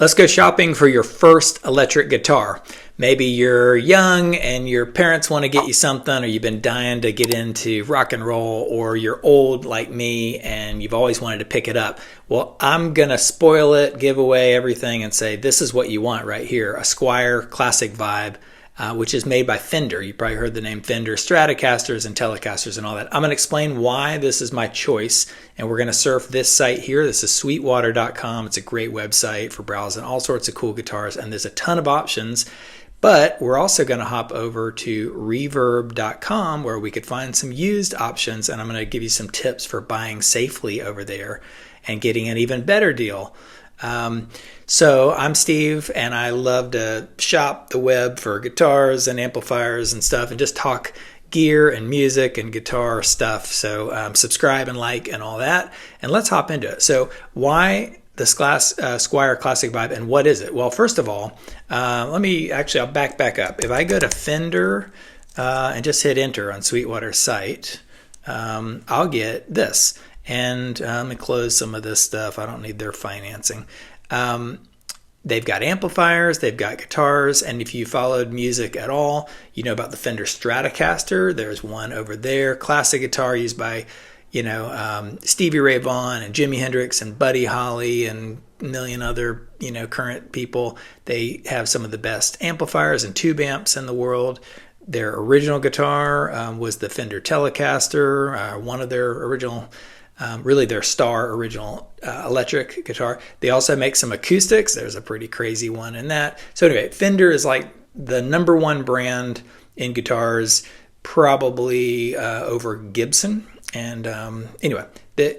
Let's go shopping for your first electric guitar. Maybe you're young and your parents want to get you something, or you've been dying to get into rock and roll, or you're old like me and you've always wanted to pick it up. Well, I'm going to spoil it, give away everything, and say this is what you want right here, a Squier Classic Vibe, which is made by Fender. You probably heard the name Fender, Stratocasters and Telecasters and all that. I'm going to explain why this is my choice, and we're going to surf this site here. This is sweetwater.com. It's a great website for browsing all sorts of cool guitars, and there's a ton of options. But we're also going to hop over to reverb.com where we could find some used options, and I'm going to give you some tips for buying safely over there and getting an even better deal. So I'm Steve, and I love to shop the web for guitars and amplifiers and stuff and just talk gear and music and guitar stuff. So subscribe and like and all that, and let's hop into it. So why the Squier Classic Vibe, and what is it? Well, first of all, I'll back up. If I go to Fender and just hit enter on Sweetwater's site, I'll get this. And let me close some of this stuff. I don't need their financing. They've got amplifiers, they've got guitars, and if you followed music at all, you know about the Fender Stratocaster. There's one over there, classic guitar used by Stevie Ray Vaughan and Jimi Hendrix and Buddy Holly and a million other, current people. They have some of the best amplifiers and tube amps in the world. Their original guitar was the Fender Telecaster, one of their original, really their star original electric guitar. They also make some acoustics. There's a pretty crazy one in that. So anyway, Fender is like the number one brand in guitars, probably over Gibson. And anyway,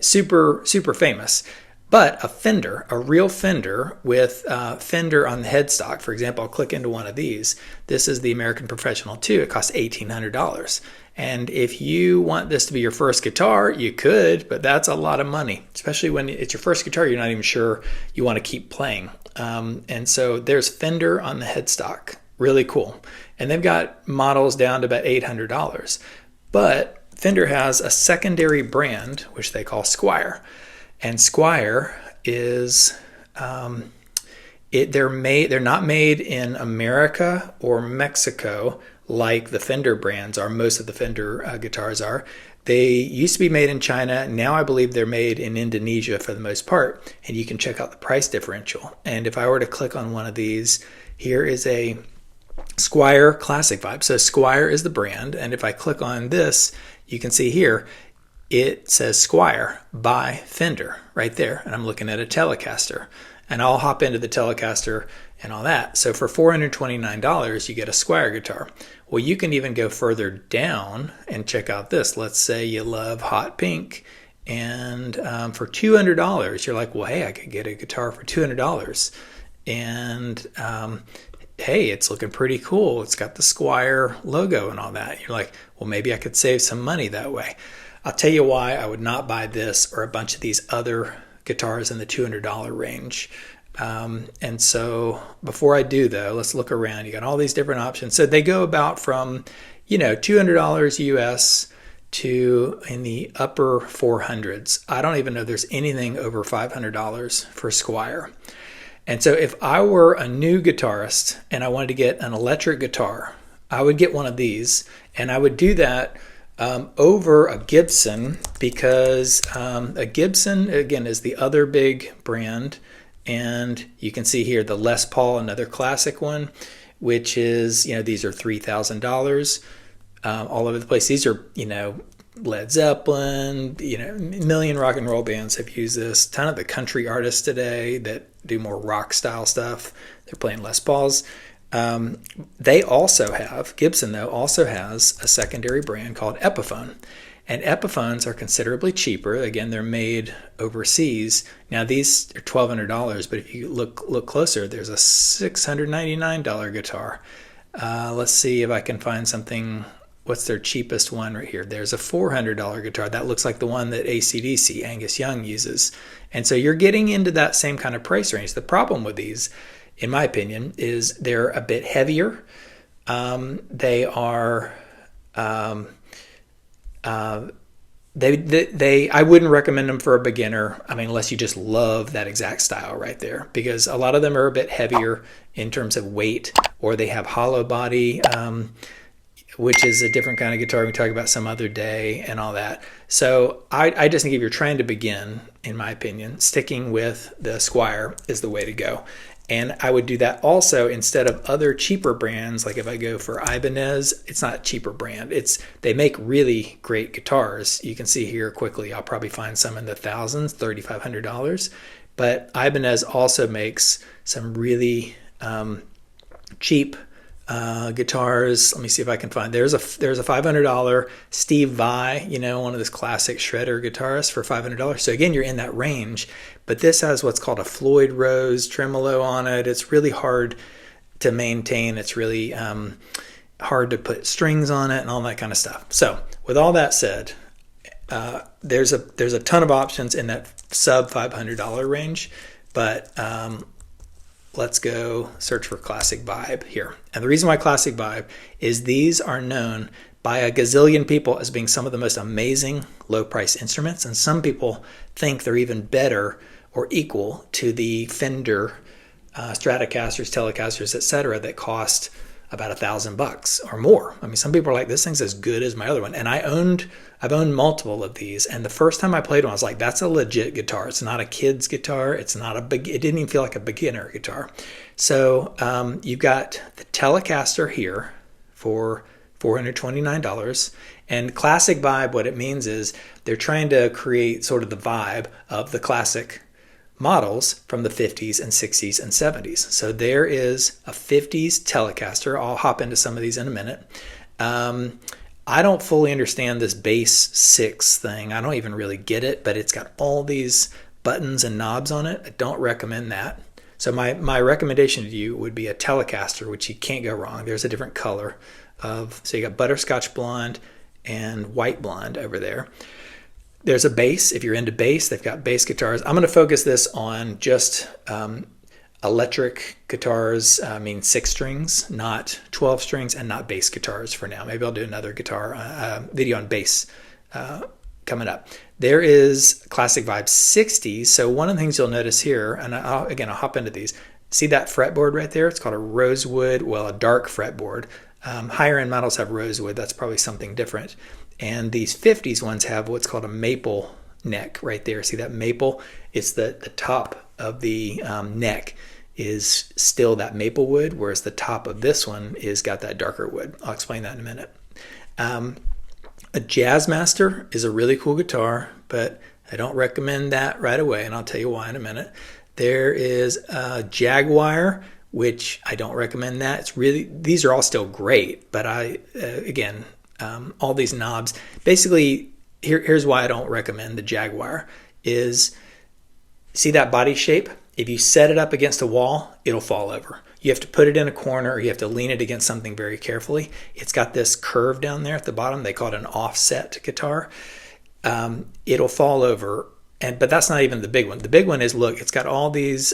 super famous. But a real Fender with Fender on the headstock. For example, I'll click into one of these. This is the American Professional 2. It costs $1,800. And if you want this to be your first guitar, you could, but that's a lot of money. Especially when it's your first guitar, you're not even sure you want to keep playing. And so there's Fender on the headstock. Really cool. And they've got models down to about $800. But Fender has a secondary brand, which they call Squier. And Squier is, they're not made in America or Mexico like the Fender brands are. Most of the Fender guitars are. They used to be made in China. Now I believe they're made in Indonesia for the most part. And you can check out the price differential. And if I were to click on one of these, here is a Squier Classic Vibe. So Squier is the brand. And if I click on this, you can see here, it says Squier by Fender right there. And I'm looking at a Telecaster. And I'll hop into the Telecaster and all that. So for $429, you get a Squier guitar. Well, you can even go further down and check out this. Let's say you love hot pink. And for $200, you're like, well, hey, I could get a guitar for $200. And hey, it's looking pretty cool. It's got the Squier logo and all that. You're like, well, maybe I could save some money that way. I'll tell you why I would not buy this or a bunch of these other guitars in the $200 range. And so before I do, though, let's look around. You got all these different options. So they go about from, $200 US to in the upper 400s. I don't even know if there's anything over $500 for Squier. And so if I were a new guitarist and I wanted to get an electric guitar, I would get one of these, and I would do that over a Gibson, because a Gibson, again, is the other big brand. And you can see here the Les Paul, another classic one, which is, these are $3,000 all over the place. These are, Led Zeppelin, a million rock and roll bands have used this. A ton of the country artists today that do more rock style stuff, they're playing Les Pauls. They also have, Gibson though, also has a secondary brand called Epiphone. And Epiphones are considerably cheaper. Again, they're made overseas. Now these are $1,200, but if you look closer, there's a $699 guitar. Let's see if I can find something. What's their cheapest one right here? There's a $400 guitar. That looks like the one that AC/DC, Angus Young, uses. And so you're getting into that same kind of price range. The problem with these, in my opinion, is they're a bit heavier. They are I wouldn't recommend them for a beginner. I mean, unless you just love that exact style right there, because a lot of them are a bit heavier in terms of weight, or they have hollow body, which is a different kind of guitar we can talk about some other day and all that. So I just think if you're trying to begin, in my opinion, sticking with the Squier is the way to go. And I would do that also instead of other cheaper brands. Like if I go for Ibanez, it's not a cheaper brand. They make really great guitars. You can see here quickly, I'll probably find some in the thousands, $3,500. But Ibanez also makes some really cheap guitars. Let me see if I can find. There's a $500 Steve Vai, one of those classic shredder guitarists for $500. So again, you're in that range. But this has what's called a Floyd Rose tremolo on it. It's really hard to maintain. It's really hard to put strings on it and all that kind of stuff. So with all that said, there's a ton of options in that sub $500 range, but let's go search for Classic Vibe here. And the reason why Classic Vibe is these are known by a gazillion people as being some of the most amazing low price instruments, and some people think they're even better or equal to the Fender Stratocasters, Telecasters, etc. that cost about $1,000 or more. I mean, some people are like, this thing's as good as my other one. And I've owned multiple of these. And the first time I played one, I was like, that's a legit guitar. It's not a kid's guitar. It didn't even feel like a beginner guitar. So you've got the Telecaster here for $429. And Classic Vibe, what it means is they're trying to create sort of the vibe of the classic models from the 50s and 60s and 70s. So there is a 50s Telecaster. I'll hop into some of these in a minute. I don't fully understand this bass 6 thing. I don't even really get it, but it's got all these buttons and knobs on it. I don't recommend that. So my recommendation to you would be a Telecaster, which you can't go wrong. There's a different color so you got butterscotch blonde and white blonde over there. There's a bass. If you're into bass, they've got bass guitars. I'm going to focus this on just electric guitars, 6 strings, not 12 strings, and not bass guitars for now. Maybe I'll do another guitar video on bass coming up. There is Classic Vibe 60s. So one of the things you'll notice here, and I'll hop into these. See that fretboard right there? It's called a rosewood, a dark fretboard. Higher end models have rosewood. That's probably something different. And these 50s ones have what's called a maple neck right there. See that maple? It's the top of the neck is still that maple wood, whereas the top of this one is got that darker wood. I'll explain that in a minute. A Jazzmaster is a really cool guitar, but I don't recommend that right away, and I'll tell you why in a minute. There is a Jaguar, which I don't recommend that. These are all still great, but all these knobs. Basically, here's why I don't recommend the Jaguar is, see that body shape? If you set it up against a wall, it'll fall over. You have to put it in a corner, or you have to lean it against something very carefully. It's got this curve down there at the bottom. They call it an offset guitar. It'll fall over. But that's not even the big one. The big one is, look, it's got all these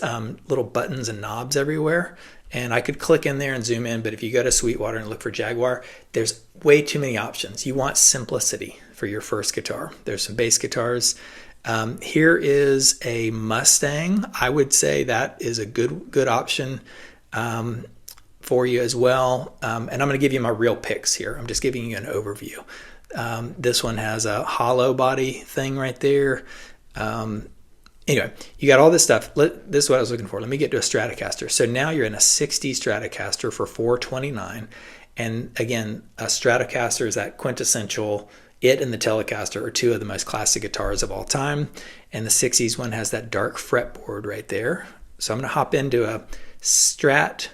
little buttons and knobs everywhere. And I could click in there and zoom in, but if you go to Sweetwater and look for Jaguar, there's way too many options. You want simplicity for your first guitar. There's some bass guitars. Here is a Mustang. I would say that is a good option for you as well. And I'm going to give you my real picks here. I'm just giving you an overview. This one has a hollow body thing right there. Anyway, you got all this stuff. This is what I was looking for. Let me get to a Stratocaster. So now you're in a 60 Stratocaster for $429. And again, a Stratocaster is that quintessential. It and the Telecaster are two of the most classic guitars of all time. And the 60s one has that dark fretboard right there. So I'm going to hop into a Strat,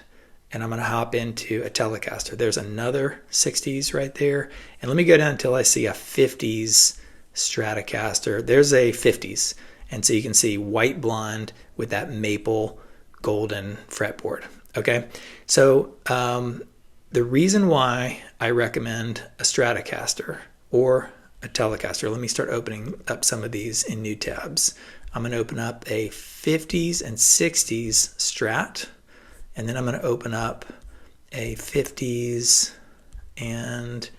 and I'm going to hop into a Telecaster. There's another 60s right there. And let me go down until I see a 50s Stratocaster. There's a 50s. And so you can see white blonde with that maple golden fretboard. Okay. So the reason why I recommend a Stratocaster or a Telecaster, let me start opening up some of these in new tabs. I'm going to open up a 50s and 60s Strat, and then I'm going to open up a 50s and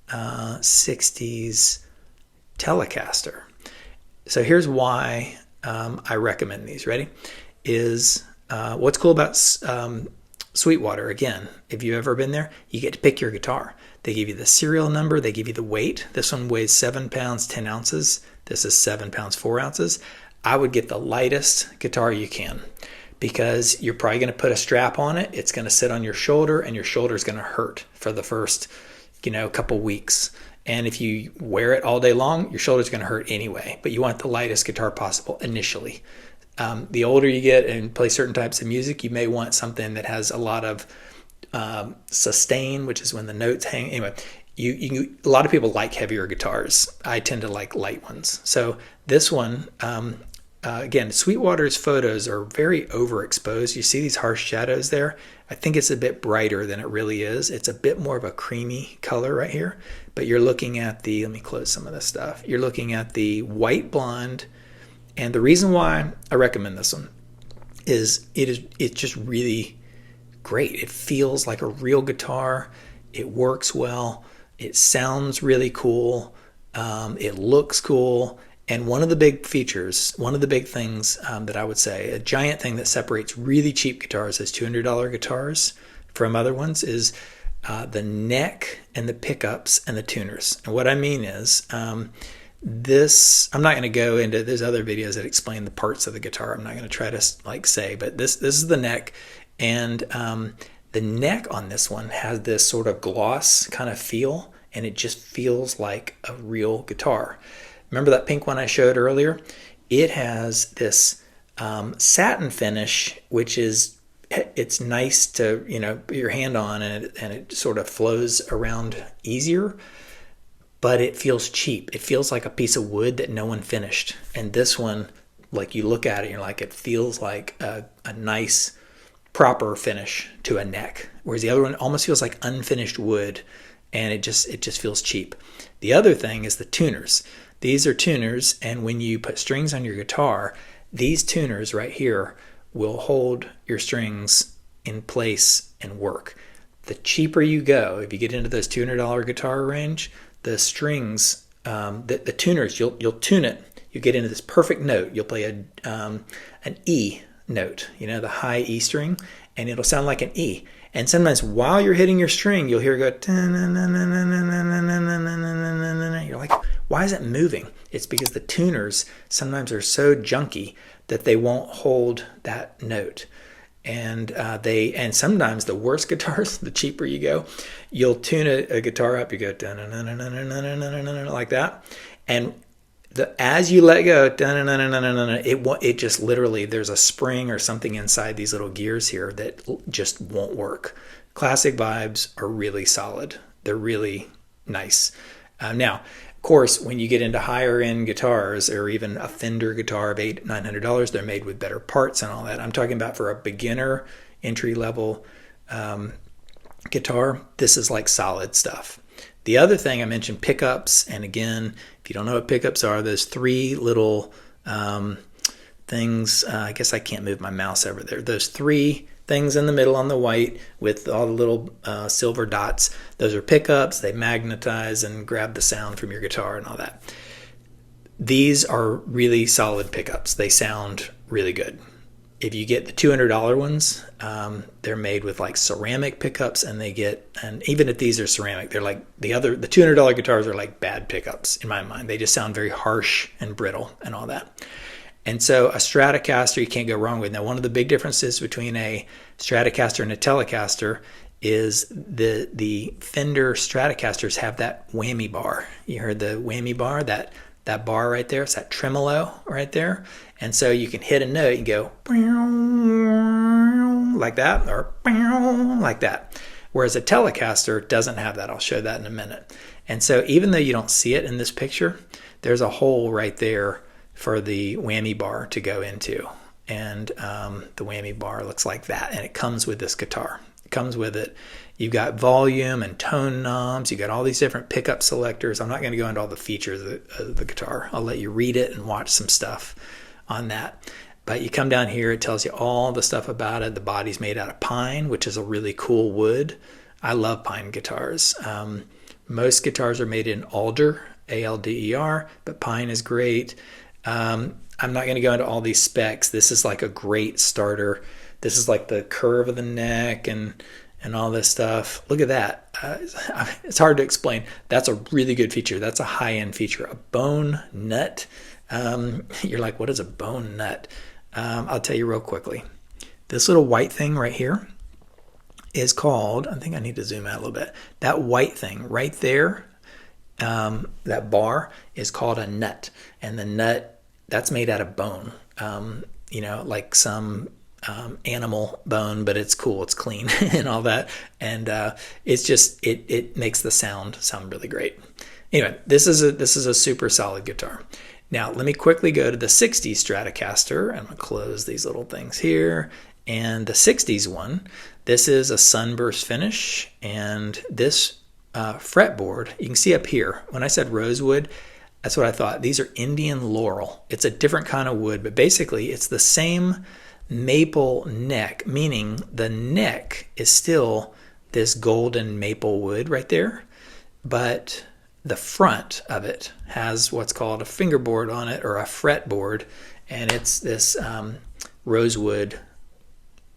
60s Telecaster. So here's why I recommend these. Ready? Is what's cool about Sweetwater, again, if you've ever been there, you get to pick your guitar. They give you the serial number, they give you the weight. This one weighs 7 pounds, 10 ounces. This is 7 pounds, 4 ounces. I would get the lightest guitar you can because you're probably going to put a strap on it. It's going to sit on your shoulder and your shoulder is going to hurt for the first, couple weeks. And if you wear it all day long, your shoulder's going to hurt anyway. But you want the lightest guitar possible initially. The older you get and play certain types of music, you may want something that has a lot of sustain, which is when the notes hang. Anyway, a lot of people like heavier guitars. I tend to like light ones. So this one, again, Sweetwater's photos are very overexposed. You see these harsh shadows there? I think it's a bit brighter than it really is. It's a bit more of a creamy color right here. But you're looking at let me close some of this stuff. You're looking at the white blonde. And the reason why I recommend this one is it's just really great. It feels like a real guitar. It works well. It sounds really cool. It looks cool. And one of the big features, one of the big things that I would say, a giant thing that separates really cheap guitars as $200 guitars from other ones is the neck and the pickups and the tuners. And what I mean is I'm not going to go into, there's other videos that explain the parts of the guitar. I'm not going to try to say, but this is the neck. And the neck on this one has this sort of gloss kind of feel, and it just feels like a real guitar. Remember that pink one I showed earlier? It has this satin finish, which it's nice to put your hand on, and it sort of flows around easier. But it feels cheap. It feels like a piece of wood that no one finished. And this one, like you look at it, you're like, it feels like a nice, proper finish to a neck. Whereas the other one almost feels like unfinished wood, and it just feels cheap. The other thing is the tuners. These are tuners, and when you put strings on your guitar, these tuners right here will hold your strings in place and work. The cheaper you go, if you get into those $200 guitar range, the strings, the tuners, you'll tune it. You get into this perfect note. You'll play an E note, the high E string, and it'll sound like an E. And sometimes while you're hitting your string, you'll hear it go. You're like, why is it moving? It's because the tuners sometimes are so junky that they won't hold that note. And sometimes the worst guitars, the cheaper you go, you'll tune a guitar up, you go like that, and as you let go, it just literally, there's a spring or something inside these little gears here that just won't work. Classic vibes are really solid. They're really nice. Now, of course, when you get into higher end guitars, or even a Fender guitar of $800-900, they're made with better parts and all that. I'm talking about for a beginner entry level guitar. This is like solid stuff. The other thing I mentioned, pickups, and again, if you don't know what pickups are, those three little things. I guess I can't move my mouse over there. Those three things in the middle on the white with all the little silver dots, those are pickups. They magnetize and grab the sound from your guitar and all that. These are really solid pickups. They sound really good. If you get the $200 ones, they're made with like ceramic pickups, and even if these are ceramic, they're like the $200 guitars are like bad pickups in my mind. They just sound very harsh and brittle and all that. And so a Stratocaster you can't go wrong with. Now, one of the big differences between a Stratocaster and a Telecaster is the Fender Stratocasters have that whammy bar. You heard the whammy bar, that bar right there. It's that tremolo right there. And so you can hit a note and go like that, or like that. Whereas a Telecaster doesn't have that. I'll show that in a minute. And so even though you don't see it in this picture, there's a hole right there for the whammy bar to go into. And the whammy bar looks like that. And it comes with this guitar. It comes with it. You've got volume and tone knobs. You've got all these different pickup selectors. I'm not going to go into all the features of the guitar. I'll let you read it and watch some stuff on that. But you come down here, it tells you all the stuff about it. The body's made out of pine, which is a really cool wood. I love pine guitars. Most guitars are made in alder, ALDER, but pine is great. I'm not going to go into all these specs. This is like a great starter. This is like the curve of the neck and all this stuff. Look at that. It's hard to explain. That's a really good feature. That's a high-end feature. A bone nut. You're like, what is a bone nut? I'll tell you real quickly. This little white thing right here is called, I think I need to zoom out a little bit. That white thing right there, that bar is called a nut. And the nut, that's made out of bone. Like some animal bone, but it's cool, it's clean and all that. And it's just, it makes the sound really great. Anyway, this is a super solid guitar. Now, let me quickly go to the 60s Stratocaster. I'm going to close these little things here. And the 60s one, this is a sunburst finish. And this fretboard, you can see up here, when I said rosewood, that's what I thought. These are Indian laurel. It's a different kind of wood, but basically it's the same maple neck, meaning the neck is still this golden maple wood right there, but the front of it has what's called a fingerboard on it, or a fretboard, and it's this rosewood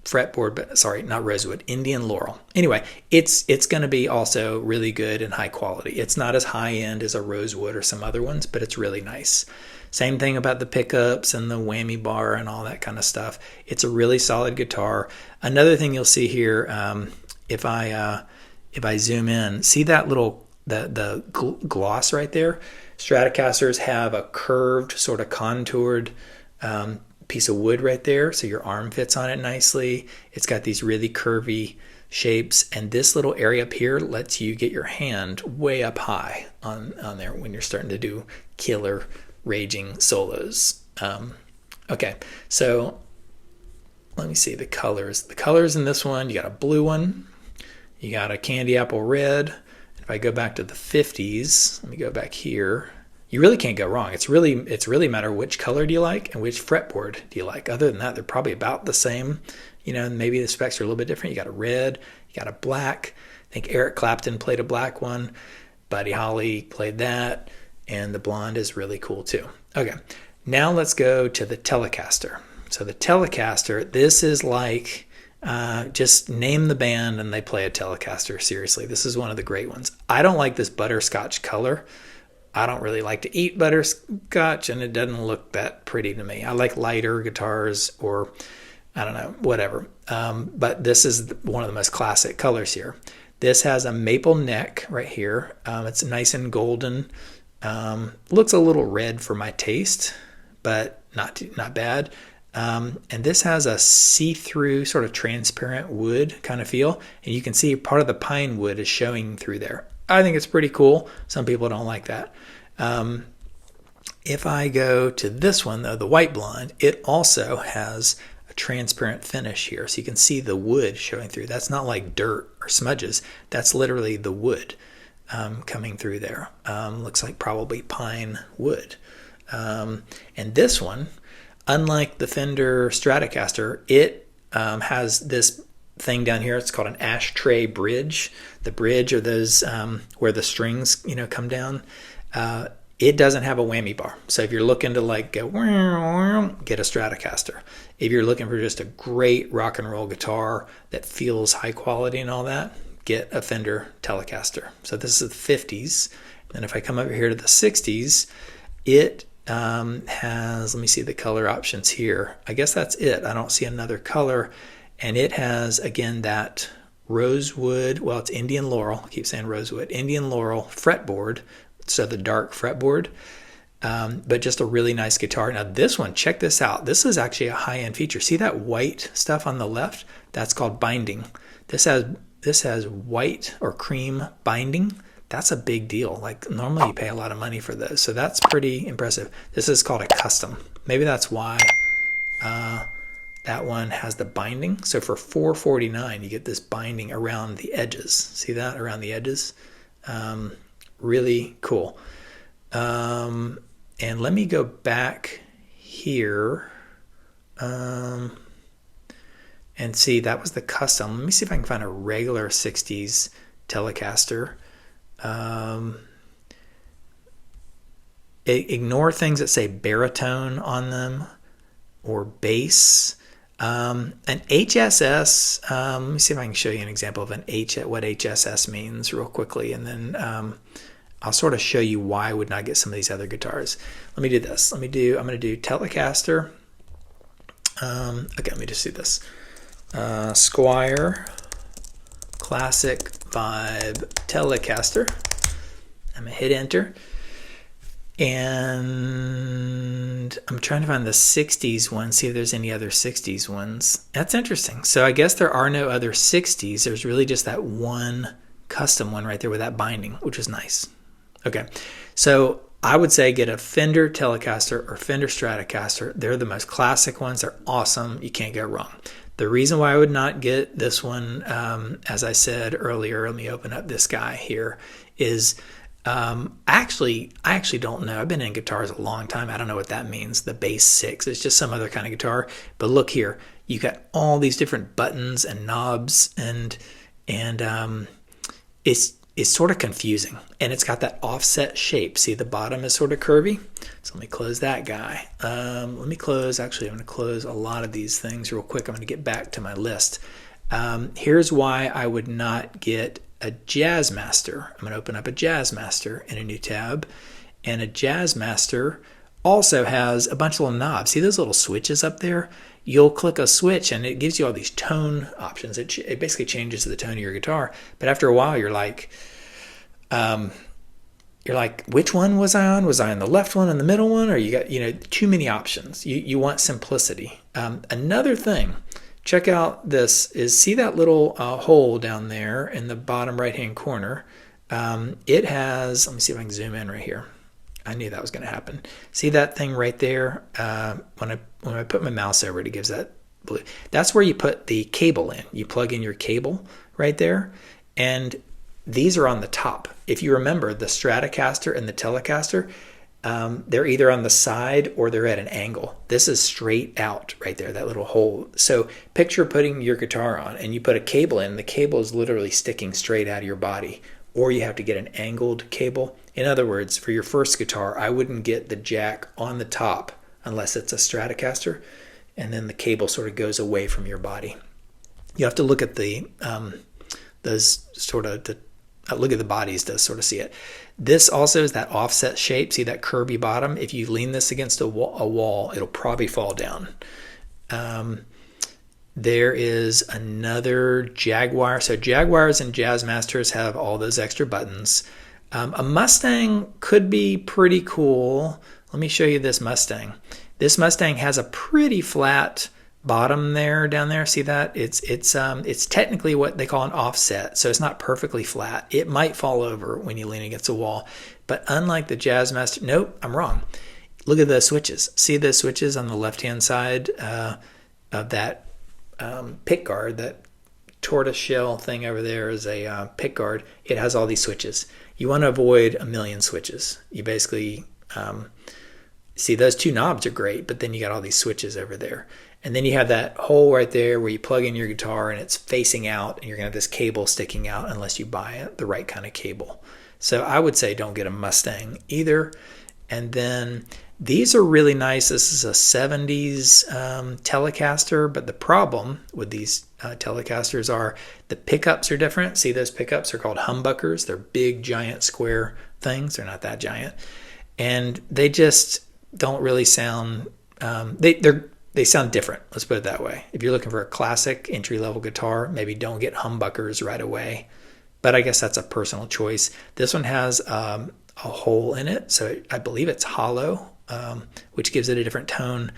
fretboard, but sorry, not rosewood, Indian laurel. Anyway, it's going to be also really good and high quality. It's not as high end as a rosewood or some other ones, but it's really nice. Same thing about the pickups and the whammy bar and all that kind of stuff. It's a really solid guitar. Another thing you'll see here, if I zoom in, see that little the gloss right there? Stratocasters have a curved, sort of contoured piece of wood right there, so your arm fits on it nicely. It's got these really curvy shapes, and this little area up here lets you get your hand way up high on there when you're starting to do killer raging solos. Okay, so let me see the colors. The colors in this one, you got a blue one, you got a candy apple red. If I go back to the 50s, let me go back here. You really can't go wrong. It's really a matter of which color do you like and which fretboard do you like. Other than that, they're probably about the same. Maybe the specs are a little bit different. You got a red, you got a black. I think Eric Clapton played a black one. Buddy Holly played that. And the blonde is really cool too. Okay, now let's go to the Telecaster. So the Telecaster, this is like, just name the band and they play a Telecaster. Seriously, this is one of the great ones. I don't like this butterscotch color. I don't really like to eat butterscotch, and it doesn't look that pretty to me. I like lighter guitars, or I don't know, whatever. But this is one of the most classic colors here. This has a maple neck right here. It's nice and golden. Looks a little red for my taste, but not bad. And this has a see-through, sort of transparent wood kind of feel, and you can see part of the pine wood is showing through there. I think it's pretty cool. Some people don't like that. If I go to this one, though, the white blonde, it also has a transparent finish here, so you can see the wood showing through. That's not like dirt or smudges. That's literally the wood coming through there. Looks like probably pine wood. And this one, unlike the Fender Stratocaster, it has this thing down here. It's called an ashtray bridge. The bridge are those where the strings come down. It doesn't have a whammy bar. So if you're looking to like go get a Stratocaster. If you're looking for just a great rock and roll guitar that feels high quality and all that, get a Fender Telecaster. So this is the 50s. And if I come over here to the 60s, it has, let me see the color options here. I guess that's it. I don't see another color. And it has, again, that rosewood, well, it's Indian laurel. I keep saying rosewood. Indian laurel fretboard, so the dark fretboard, but just a really nice guitar. Now this one, check this out. This is actually a high-end feature. See that white stuff on the left? That's called binding. This has white or cream binding. That's a big deal. Like normally you pay a lot of money for those. So that's pretty impressive. This is called a custom. Maybe that's why that one has the binding. So for $449, you get this binding around the edges. See that around the edges? Really cool. And let me go back here and see, that was the custom. Let me see if I can find a regular 60s Telecaster. Ignore things that say baritone on them or bass. An HSS, let me see if I can show you an example of what HSS means real quickly, and then I'll sort of show you why I would not get some of these other guitars. Let me do this. I'm going to do Telecaster. Okay, let me just do this. Squier Classic Vibe Telecaster. I'm going to hit enter. And I'm trying to find the 60s one, see if there's any other 60s ones. That's interesting. So I guess there are no other 60s. There's really just that one custom one right there with that binding, which is nice. Okay, so I would say get a Fender Telecaster or Fender Stratocaster. They're the most classic ones. They're awesome. You can't go wrong. The reason why I would not get this one, as I said earlier, let me open up this guy here, is I actually don't know. I've been in guitars a long time. I don't know what that means. The bass 6. It's just some other kind of guitar. But look here. You got all these different buttons and knobs, and it's sort of confusing. And it's got that offset shape. See, the bottom is sort of curvy. So let me close that guy. I'm going to close a lot of these things real quick. I'm going to get back to my list. Here's why I would not get a Jazzmaster. I'm going to open up a Jazzmaster in a new tab, and a Jazzmaster also has a bunch of little knobs. See those little switches up there? You'll click a switch and it gives you all these tone options. It basically changes the tone of your guitar, but after a while you're like, which one was I on? Was I on the left one and the middle one? Or you got too many options. You want simplicity. Another thing, check out this, see that little hole down there in the bottom right hand corner. It has, let me see if I can zoom in right here. I knew that was going to happen. See that thing right there? When I put my mouse over it, it gives that blue. That's where you put the cable in. You plug in your cable right there, and these are on the top. If you remember, the Stratocaster and the Telecaster, they're either on the side or they're at an angle. This is straight out right there, that little hole. So picture putting your guitar on and you put a cable in. The cable is literally sticking straight out of your body, or you have to get an angled cable. In other words, for your first guitar, I wouldn't get the jack on the top unless it's a Stratocaster, and then the cable sort of goes away from your body. You have to look at look at the bodies to sort of see it. This also is that offset shape. See that curvy bottom? If you lean this against a wall, it'll probably fall down. There is another Jaguar. So Jaguars and Jazzmasters have all those extra buttons. A Mustang could be pretty cool. Let me show you this Mustang. This Mustang has a pretty flat bottom there, down there. See that? It's technically what they call an offset, so it's not perfectly flat. It might fall over when you lean against a wall, but unlike the Jazzmaster, nope, I'm wrong. Look at the switches. See the switches on the left-hand side of that pick guard, that tortoise shell thing over there is a pick guard. It has all these switches. You want to avoid a million switches. You basically see those two knobs are great, but then you got all these switches over there. And then you have that hole right there where you plug in your guitar and it's facing out, and you're going to have this cable sticking out unless you buy the right kind of cable. So I would say don't get a Mustang either. And then these are really nice. This is a 70s Telecaster, but the problem with these Telecasters are the pickups are different. See, those pickups are called humbuckers. They're big, giant, square things. They're not that giant. And they just don't really sound, they sound different. Let's put it that way. If you're looking for a classic entry-level guitar, maybe don't get humbuckers right away. But I guess that's a personal choice. This one has a hole in it, so I believe it's hollow, which gives it a different tone.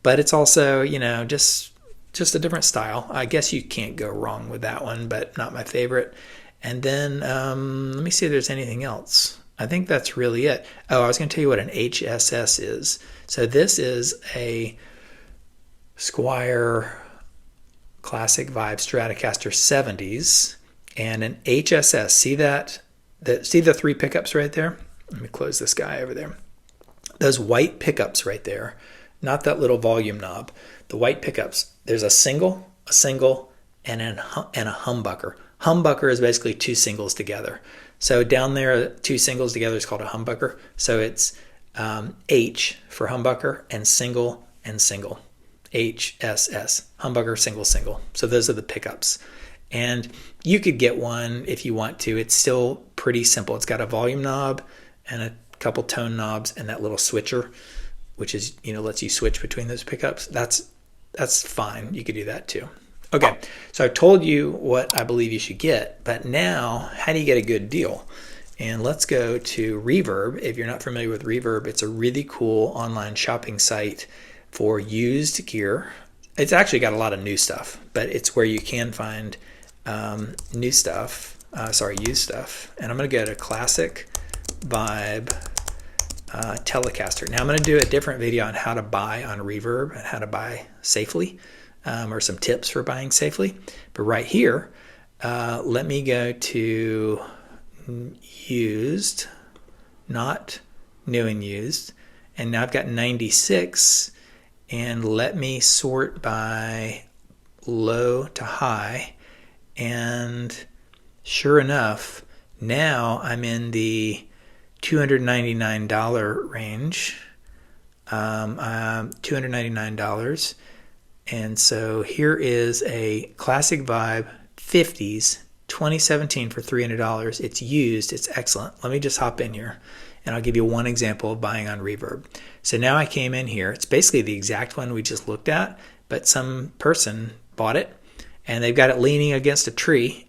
But it's also, just a different style. I guess you can't go wrong with that one, but not my favorite. And then let me see if there's anything else. I think that's really it. Oh, I was going to tell you what an HSS is. So this is a Squier Classic Vibe Stratocaster 70s and an HSS. See that? See the three pickups right there? Let me close this guy over there. Those white pickups right there, not that little volume knob. The white pickups. There's a single, and a humbucker. Humbucker is basically two singles together. So down there, two singles together is called a humbucker. So it's H for humbucker, and single and single. HSS, humbucker, single, single. So those are the pickups. And you could get one if you want to. It's still pretty simple. It's got a volume knob and a couple tone knobs and that little switcher, which is, lets you switch between those pickups. That's fine. You could do that too. Okay, so I've told you what I believe you should get, but now how do you get a good deal? And let's go to Reverb. If you're not familiar with Reverb, it's a really cool online shopping site for used gear. It's actually got a lot of new stuff, but it's where you can find used stuff. And I'm going to go to Classic Vibe Telecaster. Now I'm going to do a different video on how to buy on Reverb and how to buy safely, or some tips for buying safely. But right here, let me go to used, not new and used. And now I've got 96, and let me sort by low to high. And sure enough, now I'm in the $299 range, $299. And so here is a Classic Vibe 50s 2017 for $300. It's used. It's excellent. Let me just hop in here and I'll give you one example of buying on Reverb. So now I came in here. It's basically the exact one we just looked at, but some person bought it and they've got it leaning against a tree.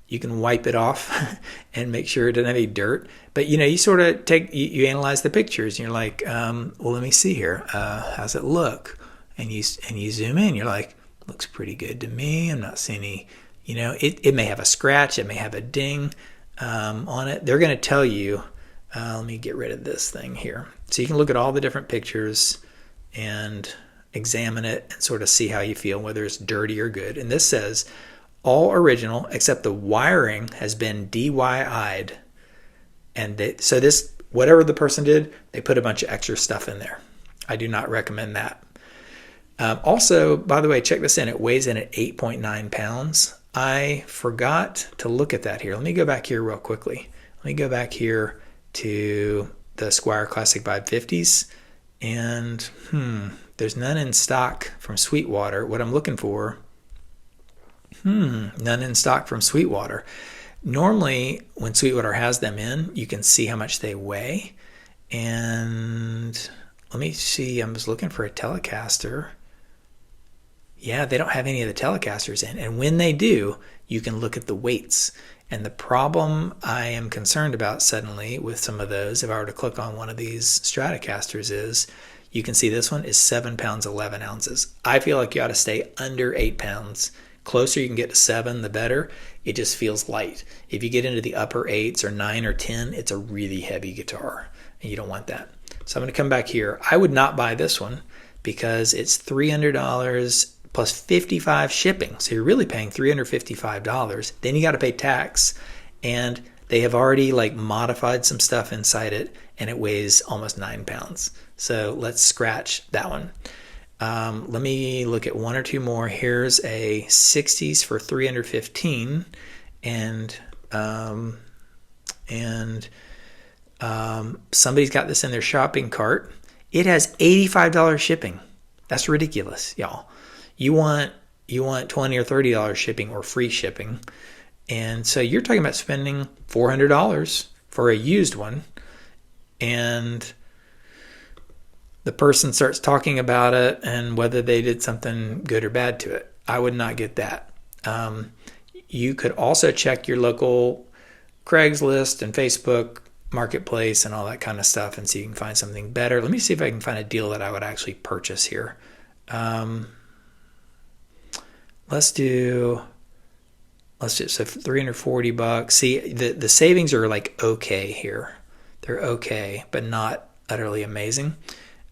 You can wipe it off and make sure it doesn't have any dirt. But you sort of you analyze the pictures and you're like, well, let me see here. How's it look? And you zoom in, you're like, looks pretty good to me. I'm not seeing any, it may have a scratch, it may have a ding on it. They're going to tell you, let me get rid of this thing here. So you can look at all the different pictures and examine it and sort of see how you feel, whether it's dirty or good. And this says, all original except the wiring has been DIY'd. And so this, whatever the person did, they put a bunch of extra stuff in there. I do not recommend that. Also, by the way, check this in. It weighs in at 8.9 pounds. I forgot to look at that here. Let me go back here real quickly. Let me go back here to the Squier Classic Vibe 50s. And there's none in stock from Sweetwater. What I'm looking for, none in stock from Sweetwater. Normally, when Sweetwater has them in, you can see how much they weigh. And let me see, I was looking for a Telecaster. Yeah, they don't have any of the Telecasters in. And when they do, you can look at the weights. And the problem I am concerned about suddenly with some of those, if I were to click on one of these Stratocasters, is you can see this one is 7 pounds, 11 ounces. I feel like you ought to stay under 8 pounds. Closer you can get to 7, the better. It just feels light. If you get into the upper 8s or 9 or 10, it's a really heavy guitar, and you don't want that. So I'm going to come back here. I would not buy this one because it's $300 plus 55 shipping. So you're really paying $355. Then you got to pay tax, and they have already modified some stuff inside it, and it weighs almost 9 pounds. So let's scratch that one. Let me look at one or two more. Here's a 60s for $315, and somebody's got this in their shopping cart. It has $85 shipping. That's ridiculous, y'all. You want $20 or $30 shipping or free shipping, and so you're talking about spending $400 for a used one, and the person starts talking about it and whether they did something good or bad to it. I would not get that. You could also check your local Craigslist and Facebook Marketplace and all that kind of stuff and see if you can find something better. Let me see if I can find a deal that I would actually purchase here. Let's do so $340. See, the savings are okay here. They're okay, but not utterly amazing.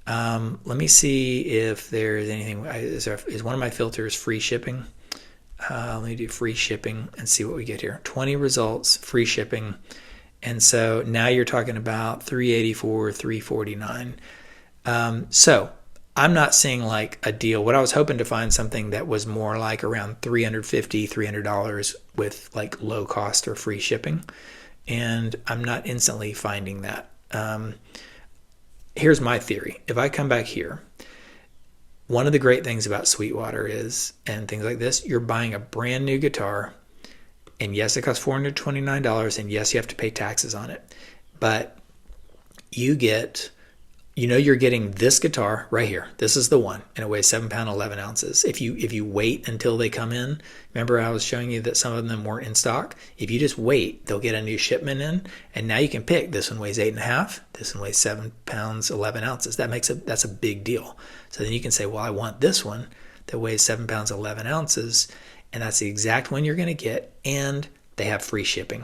Let me see if there's anything. Is one of my filters free shipping? Let me do free shipping and see what we get here. 20 results, free shipping. And so now you're talking about $384, $349. So I'm not seeing a deal. What I was hoping to find something that was more around $350, $300 with low cost or free shipping. And I'm not instantly finding that. here's my theory. If I come back here, one of the great things about Sweetwater is, and things like this, you're buying a brand new guitar, and yes, it costs $429, and yes, you have to pay taxes on it, but you get, you're getting this guitar right here. This is the one, and it weighs 7 pounds 11 ounces. If you wait until they come in, remember I was showing you that some of them weren't in stock. If you just wait, they'll get a new shipment in, and now you can pick. This one weighs 8.5. This one weighs 7 pounds 11 ounces. That's a big deal. So then you can say, well, I want this one that weighs 7 pounds 11 ounces, and that's the exact one you're going to get, and they have free shipping.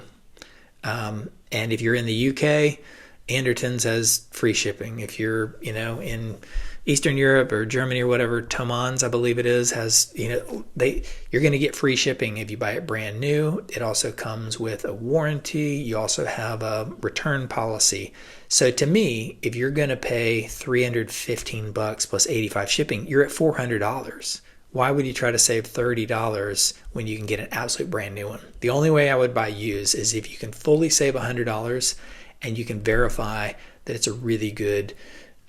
And if you're in the UK, Anderton's has free shipping. If you're, in Eastern Europe or Germany or whatever, Thomanns, I believe it is, has, you're going to get free shipping if you buy it brand new. It also comes with a warranty. You also have a return policy. So to me, if you're going to pay $315 plus 85 shipping, you're at $400. Why would you try to save $30 when you can get an absolute brand new one? The only way I would buy used is if you can fully save $100 and you can verify that it's a really good,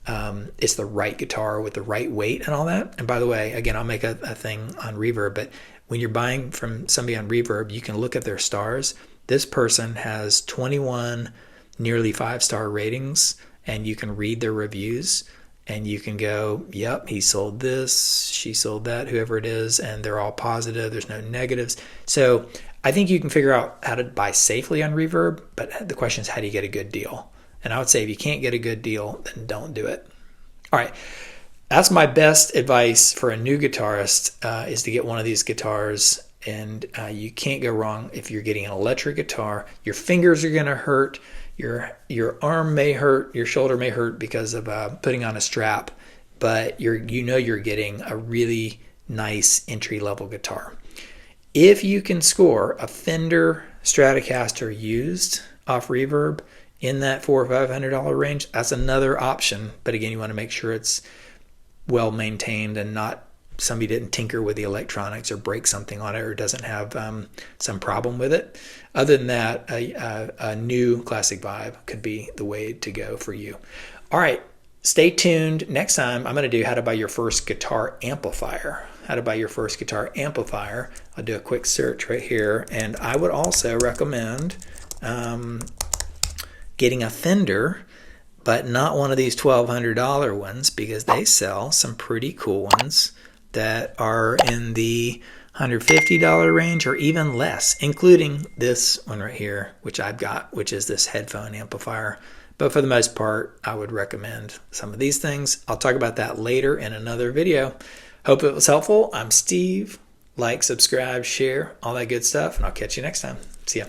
it's the right guitar with the right weight and all that. And by the way, again, I'll make a thing on Reverb, but when you're buying from somebody on Reverb, you can look at their stars. This person has 21 nearly 5-star ratings, and you can read their reviews, and you can go, yep, he sold this, she sold that, whoever it is, and they're all positive. There's no negatives. So I think you can figure out how to buy safely on Reverb, but the question is, how do you get a good deal? And I would say if you can't get a good deal, then don't do it. All right, that's my best advice for a new guitarist, is to get one of these guitars, and you can't go wrong if you're getting an electric guitar. Your fingers are going to hurt. Your arm may hurt, your shoulder may hurt because of putting on a strap, but you're getting a really nice entry-level guitar. If you can score a Fender Stratocaster used off Reverb in that $400 or $500 range, that's another option. But again, you want to make sure it's well maintained and not somebody didn't tinker with the electronics or break something on it or doesn't have some problem with it. Other than that, a new Classic Vibe could be the way to go for you. All right, stay tuned. Next time, I'm going to do how to buy your first guitar amplifier. How to buy your first guitar amplifier. I'll do a quick search right here. And I would also recommend getting a Fender, but not one of these $1,200 ones, because they sell some pretty cool ones that are in the $150 range or even less, including this one right here, which I've got, which is this headphone amplifier. But for the most part, I would recommend some of these things. I'll talk about that later in another video. Hope it was helpful. I'm Steve. Like, subscribe, share, all that good stuff, and I'll catch you next time. See ya.